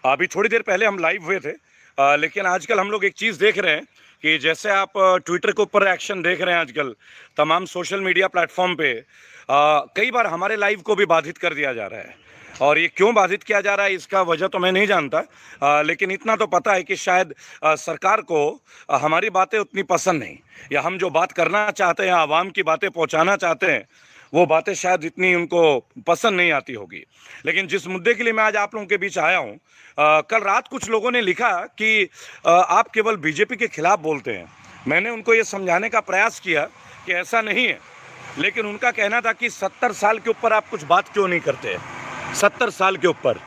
अभी थोड़ी देर पहले हम लाइव हुए थे, लेकिन आजकल हम लोग एक चीज़ देख रहे हैं कि जैसे आप ट्विटर के ऊपर एक्शन देख रहे हैं आजकल तमाम सोशल मीडिया प्लेटफॉर्म पे, कई बार हमारे लाइव को भी बाधित कर दिया जा रहा है। और ये क्यों बाधित किया जा रहा है इसका वजह तो मैं नहीं जानता, लेकिन इतना तो पता है कि शायद सरकार को हमारी बातें उतनी पसंद नहीं, या हम जो बात करना चाहते हैं, आवाम की बातें पहुंचाना चाहते हैं, वो बातें शायद इतनी उनको पसंद नहीं आती होगी। लेकिन जिस मुद्दे के लिए मैं आज आप लोगों के बीच आया हूँ, कल रात कुछ लोगों ने लिखा कि आप केवल बीजेपी के खिलाफ बोलते हैं। मैंने उनको ये समझाने का प्रयास किया कि ऐसा नहीं है, लेकिन उनका कहना था कि 70 साल के ऊपर आप कुछ बात क्यों नहीं करते, 70 साल के ऊपर।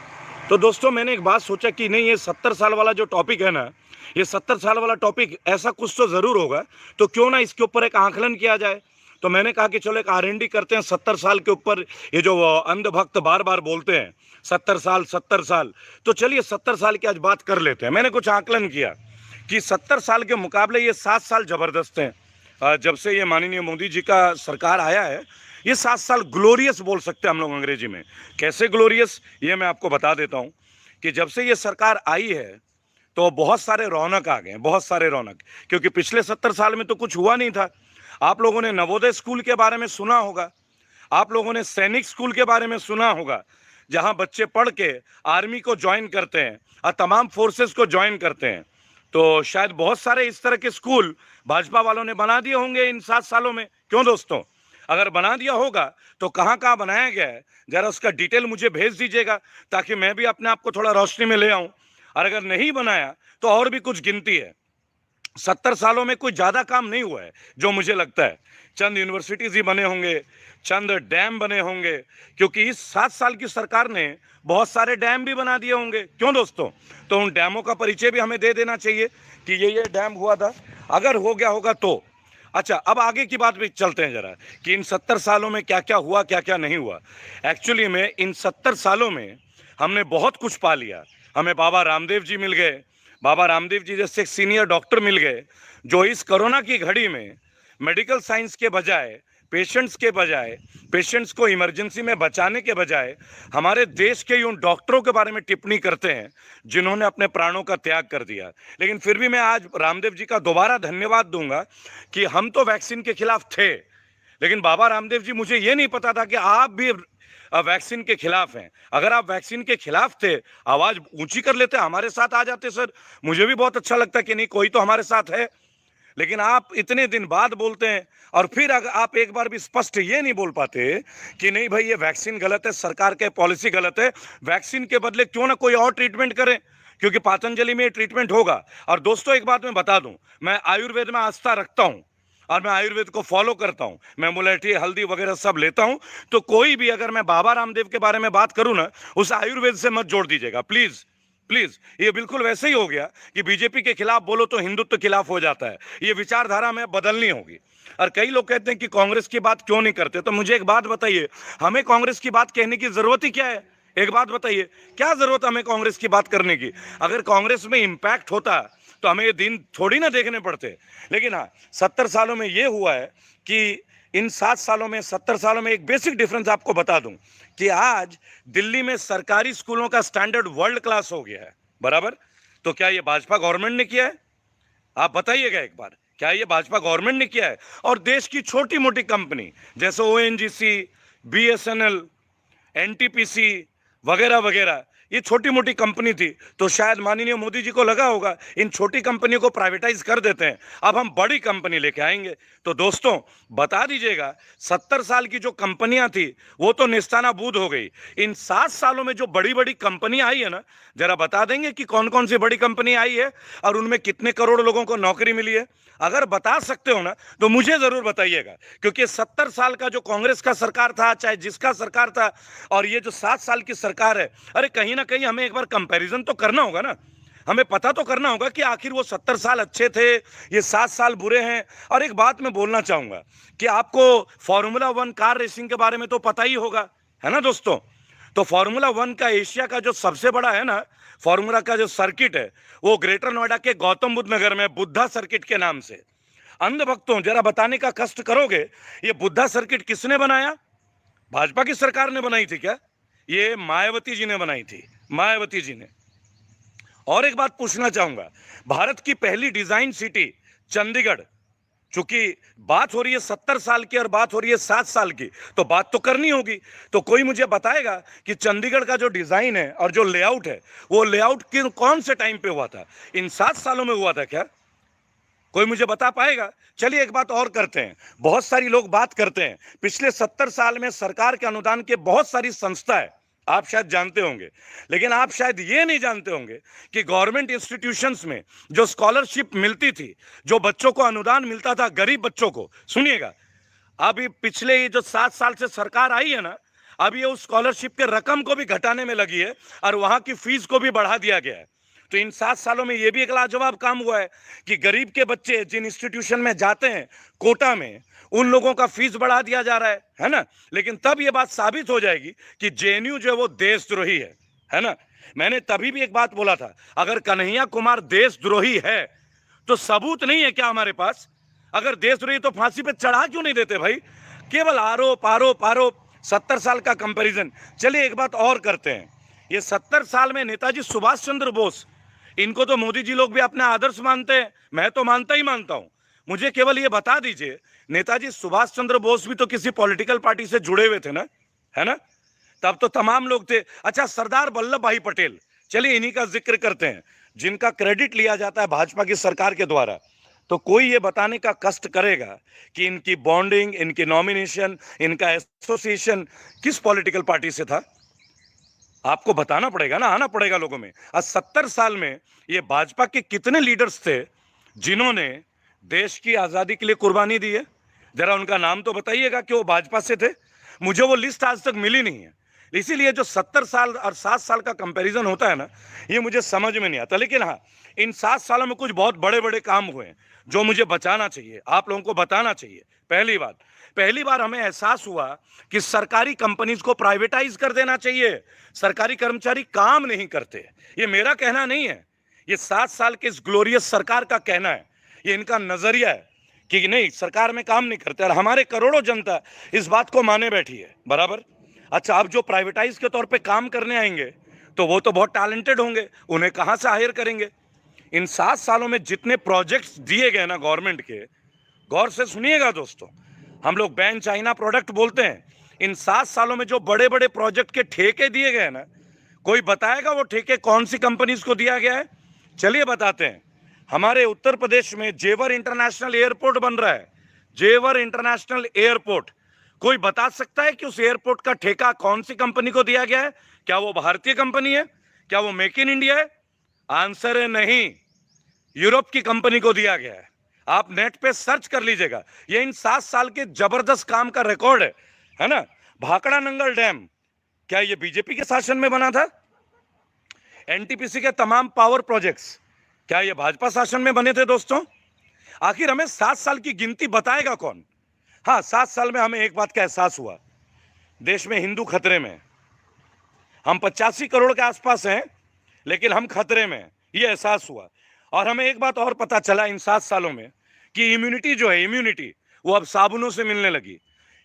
तो दोस्तों, मैंने एक बात सोचा कि नहीं, ये 70 साल वाला जो टॉपिक है ना, ये 70 साल वाला टॉपिक ऐसा कुछ तो ज़रूर होगा, तो क्यों ना इसके ऊपर एक आंकलन किया जाए। तो मैंने कहा कि चलो एक R&D करते हैं 70 साल के ऊपर। ये जो अंधभक्त बार बार बोलते हैं 70 साल 70 साल, तो चलिए 70 साल की आज बात कर लेते हैं। मैंने कुछ आंकलन किया कि 70 साल के मुकाबले ये 7 साल ज़बरदस्त हैं। जब से ये माननीय मोदी जी का सरकार आया है, ये 7 साल ग्लोरियस बोल सकते हैं हम लोग अंग्रेजी में। कैसे ग्लोरियस, ये मैं आपको बता देता हूँ कि जब से ये सरकार आई है तो बहुत सारे रौनक आ गए हैं, बहुत सारे रौनक, क्योंकि पिछले 70 साल में तो कुछ हुआ नहीं था। आप लोगों ने नवोदय स्कूल के बारे में सुना होगा, आप लोगों ने सैनिक स्कूल के बारे में सुना होगा, जहां बच्चे पढ़ के आर्मी को ज्वाइन करते हैं और तमाम फोर्सेस को ज्वाइन करते हैं। तो शायद बहुत सारे इस तरह के स्कूल भाजपा वालों ने बना दिए होंगे इन 7 सालों में। क्यों दोस्तों? अगर बना दिया होगा तो कहाँ कहाँ बनाया गया है, जरा उसका डिटेल मुझे भेज दीजिएगा, ताकि मैं भी अपने आप को थोड़ा रोशनी में ले आऊं। और अगर नहीं बनाया तो और भी कुछ गिनती है। 70 सालों में कोई ज़्यादा काम नहीं हुआ है जो मुझे लगता है। चंद यूनिवर्सिटीज़ ही बने होंगे, चंद डैम बने होंगे, क्योंकि इस 7 साल की सरकार ने बहुत सारे डैम भी बना दिए होंगे। क्यों दोस्तों? तो उन डैमों का परिचय भी हमें दे देना चाहिए कि ये डैम हुआ था, अगर हो गया होगा तो। अच्छा, अब आगे की बात भी चलते हैं जरा, कि इन 70 सालों में क्या क्या हुआ, क्या क्या नहीं हुआ। एक्चुअली में इन 70 सालों में हमने बहुत कुछ पा लिया। हमें बाबा रामदेव जी मिल गए, बाबा रामदेव जी जैसे एक सीनियर डॉक्टर मिल गए, जो इस कोरोना की घड़ी में मेडिकल साइंस के बजाय, पेशेंट्स को इमरजेंसी में बचाने के बजाय हमारे देश के उन डॉक्टरों के बारे में टिप्पणी करते हैं जिन्होंने अपने प्राणों का त्याग कर दिया। लेकिन फिर भी मैं आज रामदेव जी का दोबारा धन्यवाद दूंगा कि हम तो वैक्सीन के खिलाफ थे, लेकिन बाबा रामदेव जी, मुझे ये नहीं पता था कि आप भी वैक्सीन के खिलाफ हैं। अगर आप वैक्सीन के खिलाफ थे, आवाज ऊंची कर लेते, हमारे साथ आ जाते सर, मुझे भी बहुत अच्छा लगता कि नहीं, कोई तो हमारे साथ है। लेकिन आप इतने दिन बाद बोलते हैं, और फिर अगर आप एक बार भी स्पष्ट ये नहीं बोल पाते कि नहीं भाई, ये वैक्सीन गलत है, सरकार के पॉलिसी गलत है, वैक्सीन के बदले क्यों ना कोई और ट्रीटमेंट करें, क्योंकि पतंजलि में ये ट्रीटमेंट होगा। और दोस्तों, एक बात मैं बता दूं, मैं आयुर्वेद में आस्था रखता हूं और मैं आयुर्वेद को फॉलो करता हूं। मैं मुलेठी, हल्दी वगैरह सब लेता हूं। तो कोई भी अगर मैं बाबा रामदेव के बारे में बात करूं ना, उस आयुर्वेद से मत जोड़ दीजिएगा प्लीज प्लीज। ये बिल्कुल वैसे ही हो गया कि बीजेपी के खिलाफ बोलो तो हिंदुत्व खिलाफ हो जाता है। ये विचारधारा में बदलनी होगी। और कई लोग कहते हैं कि कांग्रेस की बात क्यों नहीं करते, तो मुझे एक बात बताइए, हमें कांग्रेस की बात कहने की जरूरत ही क्या है? एक बात बताइए, क्या जरूरत हमें कांग्रेस की बात करने की? अगर कांग्रेस में इंपैक्ट होता तो हमें ये दिन थोड़ी ना देखने पड़ते। लेकिन हाँ, 70 सालों में ये हुआ है कि इन 7 सालों में, 70 सालों में एक बेसिक डिफरेंस आपको बता दूं कि आज दिल्ली में सरकारी स्कूलों का स्टैंडर्ड वर्ल्ड क्लास हो गया है, बराबर। तो क्या ये भाजपा गवर्नमेंट ने किया है? आप बताइएगा एक बार, क्या ये भाजपा गवर्नमेंट ने किया है? और देश की छोटी मोटी कंपनी जैसे ONGC, BSNL, NTPC वगैरह वगैरह, ये छोटी मोटी कंपनी थी, तो शायद माननीय मोदी जी को लगा होगा इन छोटी कंपनियों को प्राइवेटाइज कर देते हैं, अब हम बड़ी कंपनी लेके आएंगे। तो दोस्तों, बता दीजिएगा, 70 साल की जो कंपनियां थी वो तो निस्तानाबूद हो गई। इन 7 सालों में जो बड़ी बड़ी कंपनियां आई है ना, जरा बता देंगे कि कौन कौन सी बड़ी कंपनी आई है और उनमें कितने करोड़ लोगों को नौकरी मिली है? अगर बता सकते हो ना तो मुझे जरूर बताइएगा, क्योंकि 70 साल का जो कांग्रेस का सरकार था, चाहे जिसका सरकार था, और ये जो 7 साल की सरकार है, अरे कहीं ना कहीं हमें एक बार कंपैरिजन तो करना होगा ना। हमें पता तो करना होगा कि आखिर वो 70 साल अच्छे थे, ये 7 साल बुरे हैं। और एक बात मैं बोलना चाहूंगा कि आपको फार्मूला 1 कार रेसिंग के बारे में तो पता ही होगा, है ना दोस्तों? तो फार्मूला 1 का एशिया का जो सबसे बड़ा है ना, फार्मूला का जो सर्किट है, वो ग्रेटर नोएडा के गौतम बुद्ध नगर में बुद्धा सर्किट के नाम से। अंधभक्तों, जरा बताने का कष्ट करोगे, ये बुद्धा सर्किट किसने बनाया? भाजपा की सरकार ने बनाई थी क्या? ये मायावती जी ने बनाई थी, मायावती जी ने। और एक बात पूछना चाहूंगा, भारत की पहली डिजाइन सिटी चंडीगढ़, चूंकि बात हो रही है 70 साल की और बात हो रही है 7 साल की, तो बात तो करनी होगी। तो कोई मुझे बताएगा कि चंडीगढ़ का जो डिजाइन है और जो लेआउट है, वो लेआउट कौन से टाइम पे हुआ था? इन 7 सालों में हुआ था क्या? कोई मुझे बता पाएगा? चलिए एक बात और करते हैं। बहुत सारी लोग बात करते हैं पिछले 70 साल में सरकार के अनुदान के बहुत सारी संस्था है, आप शायद जानते होंगे, लेकिन आप शायद ये नहीं जानते होंगे कि गवर्नमेंट इंस्टीट्यूशंस में जो स्कॉलरशिप मिलती थी, जो बच्चों को अनुदान मिलता था, गरीब बच्चों को, सुनिएगा, अभी पिछले ये जो 7 साल से सरकार आई है ना, अब ये उस स्कॉलरशिप के रकम को भी घटाने में लगी है और वहां की फीस को भी बढ़ा दिया गया है। तो इन 7 सालों में ये भी एक लाजवाब काम हुआ है कि गरीब के बच्चे जिन इंस्टीट्यूशन में जाते हैं कोटा में, उन लोगों का फीस बढ़ा दिया जा रहा है ना। लेकिन तब ये बात साबित हो जाएगी कि जेएनयू जो है वो देशद्रोही है ना। मैंने तभी भी एक बात बोला था, अगर कन्हैया कुमार देशद्रोही है तो सबूत नहीं है क्या हमारे पास? अगर देशद्रोही तो फांसी पे चढ़ा क्यों नहीं देते भाई? केवल आरोप आरोप आरोप, 70 साल का कंपैरिजन। चलिए एक बात और करते हैं, ये 70 साल में नेताजी सुभाष चंद्र बोस, इनको तो मोदी जी लोग भी अपने आदर्श मानते हैं, मैं तो मानता ही मानता हूं। मुझे केवल ये बता दीजिए, नेताजी सुभाष चंद्र बोस भी तो किसी पॉलिटिकल पार्टी से जुड़े हुए थे ना, है ना? तब तो तमाम लोग थे। अच्छा, सरदार वल्लभ भाई पटेल, चलिए इन्हीं का जिक्र करते हैं, जिनका क्रेडिट लिया जाता है भाजपा की सरकार के द्वारा। तो कोई ये बताने का कष्ट करेगा कि इनकी बॉन्डिंग, इनकी नॉमिनेशन, इनका एसोसिएशन किस पॉलिटिकल पार्टी से था? आपको बताना पड़ेगा ना, आना पड़ेगा लोगों में। आज 70 साल में ये भाजपा के कितने लीडर्स थे जिन्होंने देश की आजादी के लिए कुर्बानी दी है? जरा उनका नाम तो बताइएगा कि वो भाजपा से थे। मुझे वो लिस्ट आज तक मिली नहीं है। इसीलिए जो 70 साल और 7 साल का कंपैरिजन होता है ना, ये मुझे समझ में नहीं आता। लेकिन हाँ, इन 7 सालों में कुछ बहुत बड़े बड़े काम हुए हैं जो मुझे बचाना चाहिए, आप लोगों को बताना चाहिए। पहली बार हमें एहसास हुआ कि सरकारी कंपनीज को प्राइवेटाइज कर देना चाहिए। सरकारी कर्मचारी काम नहीं करते, ये मेरा कहना नहीं है, ये 7 साल के इस ग्लोरियस सरकार का कहना है। ये इनका नजरिया है कि नहीं, सरकार में काम नहीं करते, और हमारे करोड़ों जनता इस बात को माने बैठी है बराबर। अच्छा, अब जो प्राइवेटाइज के तौर पे काम करने आएंगे तो वो तो बहुत टैलेंटेड होंगे, उन्हें कहां से हायर करेंगे? इन 7 सालों में जितने प्रोजेक्ट्स दिए गए ना गवर्नमेंट के, गौर से सुनिएगा दोस्तों, हम लोग बैन चाइना प्रोडक्ट बोलते हैं, इन 7 सालों में जो बड़े बड़े प्रोजेक्ट के ठेके दिए गए ना, कोई बताएगा वो ठेके कौन सी कंपनीज को दिया गया है? चलिए बताते हैं। हमारे उत्तर प्रदेश में जेवर इंटरनेशनल एयरपोर्ट बन रहा है, जेवर इंटरनेशनल एयरपोर्ट। कोई बता सकता है कि उस एयरपोर्ट का ठेका कौन सी कंपनी को दिया गया है? क्या वो भारतीय कंपनी है? क्या वो मेक इन इंडिया है? आंसर है नहीं, यूरोप की कंपनी को दिया गया है। आप नेट पे सर्च कर लीजिएगा, ये इन 7 साल के जबरदस्त काम का रिकॉर्ड है ना। भाखड़ा नंगल डैम, क्या ये बीजेपी के शासन में बना था? एनटीपीसी के तमाम पावर प्रोजेक्ट्स, क्या ये भाजपा शासन में बने थे दोस्तों? आखिर हमें 7 साल की गिनती बताएगा कौन? हाँ, 7 साल में हमें एक बात का एहसास हुआ, देश में हिंदू खतरे में। हम 85 करोड़ के आसपास हैं, लेकिन हम खतरे में, ये एहसास हुआ। और हमें एक बात और पता चला इन 7 सालों में कि इम्यूनिटी जो है, इम्यूनिटी वो अब साबुनों से मिलने लगी,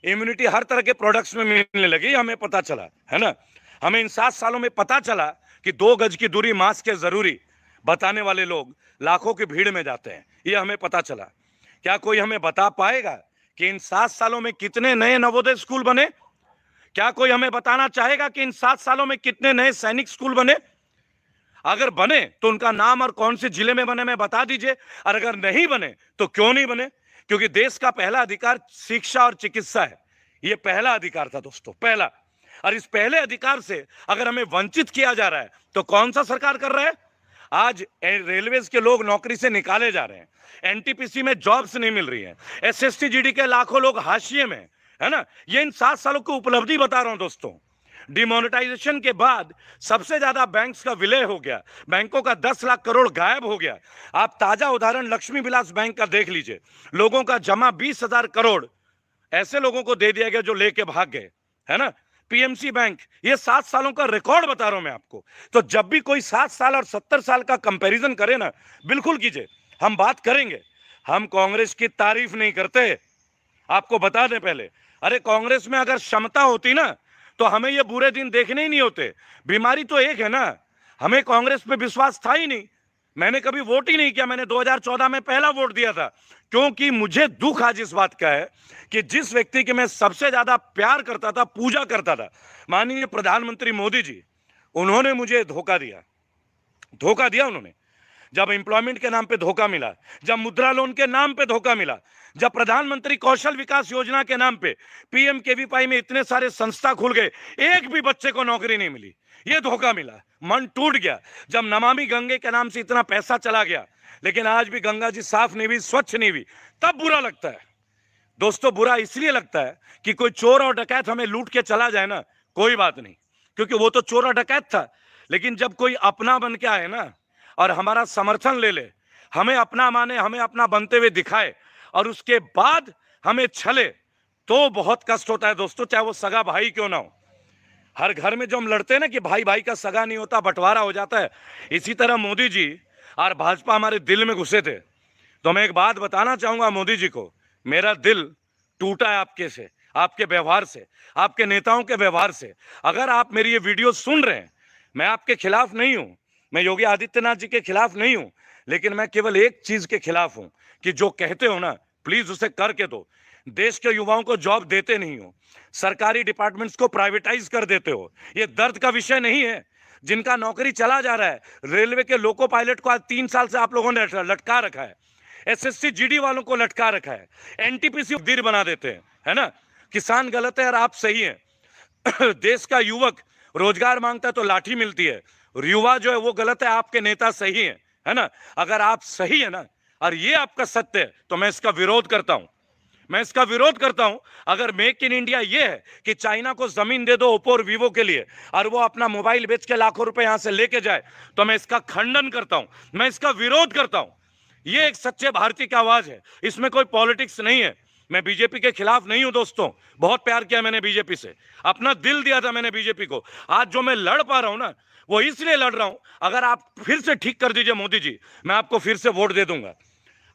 इम्यूनिटी हर तरह के प्रोडक्ट्स में मिलने लगी, हमें पता चला, है ना। हमें इन 7 सालों में पता चला कि 2 गज की दूरी मास्क के जरूरी बताने वाले लोग लाखों की भीड़ में जाते हैं, ये हमें पता चला। क्या कोई हमें बता पाएगा कि इन 7 सालों में कितने नए नवोदय स्कूल बने? क्या कोई हमें बताना चाहेगा कि इन 7 सालों में कितने नए सैनिक स्कूल बने? अगर बने तो उनका नाम और कौन से जिले में बने, मैं बता दीजिए। और अगर नहीं बने तो क्यों नहीं बने? क्योंकि देश का पहला अधिकार शिक्षा और चिकित्सा है, यह पहला अधिकार था दोस्तों, पहला। और इस पहले अधिकार से अगर हमें वंचित किया जा रहा है तो कौन सा सरकार कर रहा है? आज रेलवेज के लोग नौकरी से निकाले जा रहे हैं, एनटीपीसी में जॉब्स नहीं मिल रही है, एसएसटी जीडी के लाखों लोग हाशिए में, है ना। ये इन 7 सालों की उपलब्धि बता रहा हूं दोस्तों। डिमोनेटाइजेशन के बाद सबसे ज्यादा बैंक्स का विलय हो गया, बैंकों का 10 लाख करोड़ गायब हो गया। आप ताजा उदाहरण लक्ष्मी विलास बैंक का देख लीजिए, लोगों का जमा 20,000 करोड़ ऐसे लोगों को दे दिया गया जो लेके भाग गए, है ना। पीएमसी बैंक, ये 7 सालों का रिकॉर्ड बता रहा हूं मैं आपको। तो जब भी कोई 7 साल और 70 साल का कंपैरिजन करे ना, बिल्कुल कीजिए, हम बात करेंगे। हम कांग्रेस की तारीफ नहीं करते, आपको बता दें पहले। अरे कांग्रेस में अगर क्षमता होती ना तो हमें ये बुरे दिन देखने ही नहीं होते। बीमारी तो एक है ना, हमें कांग्रेस पे विश्वास था ही नहीं, मैंने कभी वोट ही नहीं किया। मैंने 2014 में पहला वोट दिया था, क्योंकि मुझे दुख आज इस बात का है कि जिस व्यक्ति के मैं सबसे ज्यादा प्यार करता था, पूजा करता था, माननीय प्रधानमंत्री मोदी जी, उन्होंने मुझे धोखा दिया। धोखा दिया उन्होंने। जब एम्प्लॉयमेंट के नाम पे धोखा मिला, जब मुद्रा लोन के नाम पे धोखा मिला, जब प्रधानमंत्री कौशल विकास योजना के नाम पे पीएमकेवीवाई में इतने सारे संस्था खुल गए, एक भी बच्चे को नौकरी नहीं मिली, ये धोखा मिला, मन टूट गया। जब नमामि गंगे के नाम से इतना पैसा चला गया, लेकिन आज भी गंगा जी साफ नहीं हुई, स्वच्छ नहीं हुई, तब बुरा लगता है। दोस्तों, बुरा इसलिए लगता है कि कोई चोर और डकैत हमें लूट के चला जाए ना, कोई बात नहीं, क्योंकि वो तो चोर और डकैत था। लेकिन जब कोई अपना बन के आए ना और हमारा समर्थन ले ले, हमें अपना माने, हमें अपना बनते हुए दिखाए और उसके बाद हमें छले, तो बहुत कष्ट होता है दोस्तों, चाहे वो सगा भाई क्यों ना हो। हर घर में जो हम लड़ते हैं ना कि भाई भाई का सगा नहीं होता, बंटवारा हो जाता है, इसी तरह मोदी जी और भाजपा हमारे दिल में घुसे थे। तो मैं एक बात बताना चाहूंगा मोदी जी को, मेरा दिल टूटा है आपके से, आपके व्यवहार से, आपके नेताओं के व्यवहार से। अगर आप मेरी ये वीडियो सुन रहे हैं, मैं आपके खिलाफ नहीं हूं, मैं योगी आदित्यनाथ जी के खिलाफ नहीं हूं, लेकिन मैं केवल एक चीज के खिलाफ हूं कि जो कहते हो ना, प्लीज उसे करके दो। देश के युवाओं को जॉब देते नहीं हो, सरकारी डिपार्टमेंट्स को प्राइवेटाइज कर देते हो। ये दर्द का विषय नहीं है। जिनका नौकरी चला जा रहा है, रेलवे के लोको पायलट को आज 3 साल से आप लोगों ने लटका रखा है, एसएससी जीडी वालों को लटका रखा है, एनटीपीसी दिर बना देते हैं, है ना। किसान गलत है और आप सही है। देश का युवक रोजगार मांगता है तो लाठी मिलती है, युवा जो है वो गलत है, आपके नेता सही है ना। अगर आप सही है ना और ये आपका सत्य है, तो मैं इसका विरोध करता हूं, मैं इसका विरोध करता हूं। अगर मेक इन इंडिया ये है कि चाइना को जमीन दे दो ओप्पो और वीवो के लिए और वो अपना मोबाइल बेच के लाखों रुपए यहां से लेके जाए, तो मैं इसका खंडन करता हूं, मैं इसका विरोध करता हूं। ये एक सच्चे भारतीय की आवाज है, इसमें कोई पॉलिटिक्स नहीं है। मैं बीजेपी के खिलाफ नहीं हूं दोस्तों, बहुत प्यार किया मैंने बीजेपी से, अपना दिल दिया था मैंने बीजेपी को। आज जो मैं लड़ पा रहा हूं ना, वो इसलिए लड़ रहा हूं, अगर आप फिर से ठीक कर दीजिए मोदी जी, मैं आपको फिर से वोट दे दूंगा।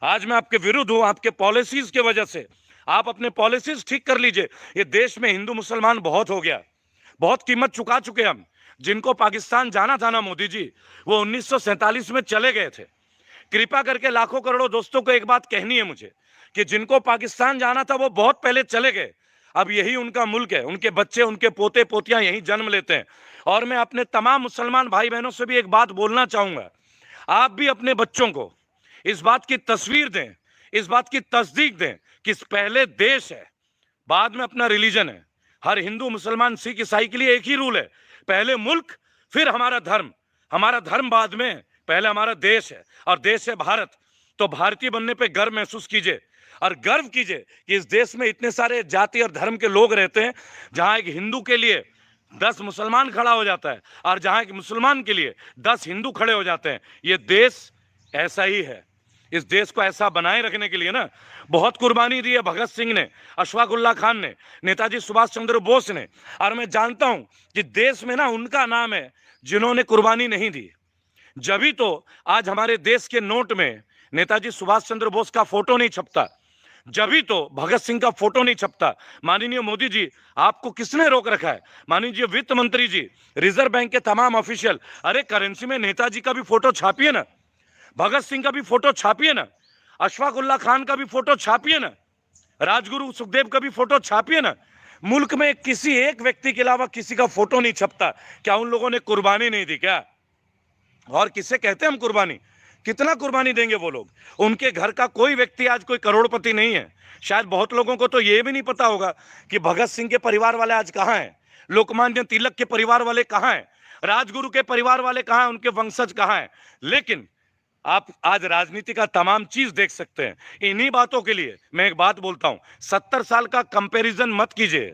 आज मैं आपके विरुद्ध हूं, आपके पॉलिसीज की वजह से। आप अपने पॉलिसीज ठीक कर लीजिए। ये देश में हिंदू मुसलमान बहुत हो गया, बहुत कीमत चुका चुके हम। जिनको पाकिस्तान जाना था ना मोदी जी, वो 1947 में चले गए थे। कृपा करके लाखों करोड़ों दोस्तों को एक बात कहनी है मुझे कि जिनको पाकिस्तान जाना था वो बहुत पहले चले गए। अब यही उनका मुल्क है, उनके बच्चे, उनके पोते पोतियां यही जन्म लेते हैं। और मैं अपने तमाम मुसलमान भाई बहनों से भी एक बात बोलना चाहूंगा, आप भी अपने बच्चों को इस बात की तस्वीर दें, इस बात की तस्दीक दें कि पहले देश है, बाद में अपना रिलीजन है। हर हिंदू मुसलमान सिख ईसाई के लिए एक ही रूल है, पहले मुल्क फिर हमारा धर्म, हमारा धर्म बाद में, पहले हमारा देश है और देश है भारत। तो भारतीय बनने पे गर्व महसूस कीजिए और गर्व कीजिए कि इस देश में इतने सारे जाति और धर्म के लोग रहते हैं, जहां एक हिंदू के लिए 10 मुसलमान खड़ा हो जाता है और जहां एक मुसलमान के लिए 10 हिंदू खड़े हो जाते हैं। ये देश ऐसा ही है। इस देश को ऐसा बनाए रखने के लिए ना बहुत कुर्बानी दी है भगत सिंह ने, अशफाक उल्लाह खान ने, नेताजी सुभाष चंद्र बोस ने। और मैं जानता हूं कि देश में ना उनका नाम है जिन्होंने कुर्बानी नहीं दी। जभी तो आज हमारे देश के नोट में नेताजी सुभाष चंद्र बोस का फोटो नहीं छपता, जभी तो भगत सिंह का फोटो नहीं छपता। माननीय मोदी जी, आपको किसने रोक रखा है? माननीय वित्त मंत्री जी, रिजर्व बैंक के तमाम ऑफिशियल, अरे करेंसी में नेताजी का भी फोटो छापिए ना, भगत सिंह का भी फोटो छापिए ना, अशफाक उल्लाह खान का भी फोटो छापिए ना, राजगुरु सुखदेव का भी फोटो छापिए ना। मुल्क में किसी एक व्यक्ति के अलावा किसी का फोटो नहीं छपता। क्या उन लोगों ने कुर्बानी नहीं दी क्या? और किसे कहते हैं हम कुर्बानी? कितना कुर्बानी देंगे वो लोग? उनके घर का कोई व्यक्ति आज कोई करोड़पति नहीं है। शायद बहुत लोगों को तो ये भी नहीं पता होगा कि भगत सिंह के परिवार वाले आज कहाँ हैं, लोकमान्य तिलक के परिवार वाले कहाँ हैं, राजगुरु के परिवार वाले कहाँ हैं, उनके वंशज कहाँ हैं। लेकिन आप आज राजनीति का तमाम चीज देख सकते हैं। इन्हीं बातों के लिए मैं एक बात बोलता हूं, 70 साल का कंपैरिजन मत कीजिए।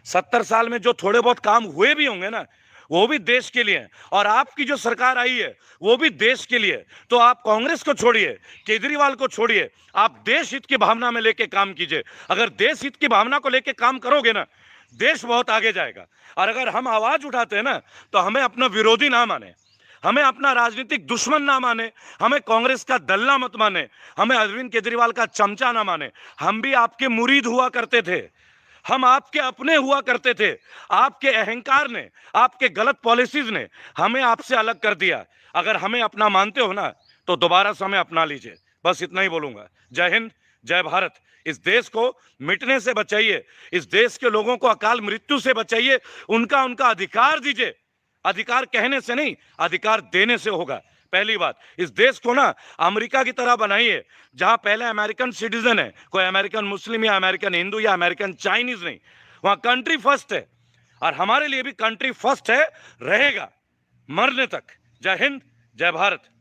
70 साल में जो थोड़े बहुत काम हुए भी होंगे ना, वो भी देश के लिए, और आपकी जो सरकार आई है वो भी देश के लिए। तो आप कांग्रेस को छोड़िए, केजरीवाल को छोड़िए, आप देश हित की भावना में लेके काम कीजिए। अगर देश हित की भावना को लेके काम करोगे ना, देश बहुत आगे जाएगा। और अगर हम आवाज उठाते हैं ना, तो हमें अपना विरोधी ना माने, हमें अपना राजनीतिक दुश्मन ना माने, हमें कांग्रेस का दल्ला मत माने, हमें अरविंद केजरीवाल का चमचा ना माने। हम भी आपके मुरीद हुआ करते थे, हम आपके अपने हुआ करते थे, आपके अहंकार ने, आपके गलत पॉलिसीज ने हमें आपसे अलग कर दिया। अगर हमें अपना मानते हो ना, तो दोबारा से हमें अपना लीजिए। बस इतना ही बोलूंगा। जय हिंद, जय भारत। इस देश को मिटने से बचाइए, इस देश के लोगों को अकाल मृत्यु से बचाइए, उनका उनका अधिकार दीजिए। अधिकार कहने से नहीं, अधिकार देने से होगा। पहली बात, इस देश को ना अमेरिका की तरह बनाइए, जहां पहले अमेरिकन सिटीजन है, कोई अमेरिकन मुस्लिम या अमेरिकन हिंदू या अमेरिकन चाइनीज नहीं, वहां कंट्री फर्स्ट है। और हमारे लिए भी कंट्री फर्स्ट है, रहेगा मरने तक। जय हिंद, जय भारत।